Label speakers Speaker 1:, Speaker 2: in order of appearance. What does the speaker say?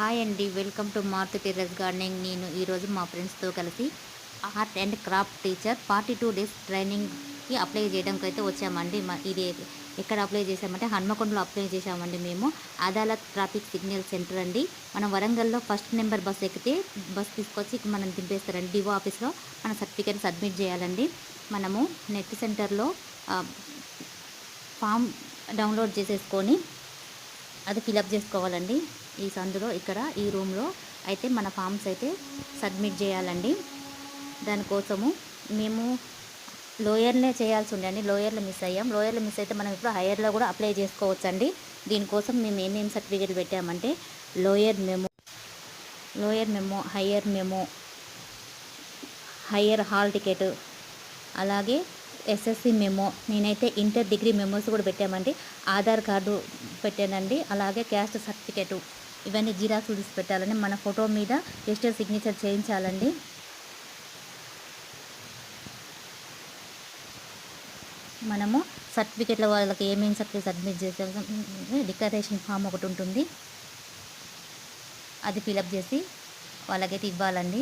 Speaker 1: Hi అండి, welcome to Maruti terrace gardening. నేను ఈరోజు మా ఫ్రెండ్స్తో కలిసి art and craft teacher 42 days ట్రైనింగ్కి అప్లై చేయడానికి అయితే వచ్చామండి. ఇది ఎక్కడ అప్లై చేసామంటే హన్మకొండలో అప్లై చేసామండి. మేము అదాలత్ ట్రాఫిక్ సిగ్నల్ సెంటర్ అండి. మనం వరంగల్లో ఫస్ట్ నెంబర్ బస్ ఎక్కితే బస్ తీసుకొచ్చి మనం దింపేస్తారండి. డివో ఆఫీస్లో మన సర్టిఫికేట్ సబ్మిట్ చేయాలండి. మనము నెట్ సెంటర్లో ఫామ్ డౌన్లోడ్ చేసేసుకొని అది ఫిలప్ చేసుకోవాలండి. ఈ సందులో ఇక్కడ ఈ రూమ్లో అయితే మన ఫామ్స్ అయితే సబ్మిట్ చేయాలండి. దానికోసము మేము లోయర్లే చేయాల్సి ఉండండి. లోయర్లో మిస్ అయ్యాం. లోయర్లో మిస్ అయితే మనం ఇప్పుడు హయ్యర్లో కూడా అప్లై చేసుకోవచ్చండి. దీనికోసం మేము ఏమేమి సర్టిఫికేట్ పెట్టామంటే lower memo, higher hall ticket, అలాగే ఎస్ఎస్సి మెమో, నేనైతే ఇంటర్ డిగ్రీ మెమోస్ కూడా పెట్టామండి. ఆధార్ కార్డు పెట్టానండి, అలాగే క్యాస్ట్ సర్టిఫికేటు, ఇవన్నీ జిరాక్స్ తీసి పెట్టాలండి. మన ఫోటో మీద డిజిటల్ సిగ్నేచర్ చేయించాలండి. మనము సర్టిఫికేట్ల వాళ్ళకి ఏమేమి సర్టిఫికేట్ సబ్మిట్ చేసాము, డిక్లరేషన్ ఫామ్ ఒకటి ఉంటుంది, అది ఫిలప్ చేసి వాళ్ళకైతే ఇవ్వాలండి.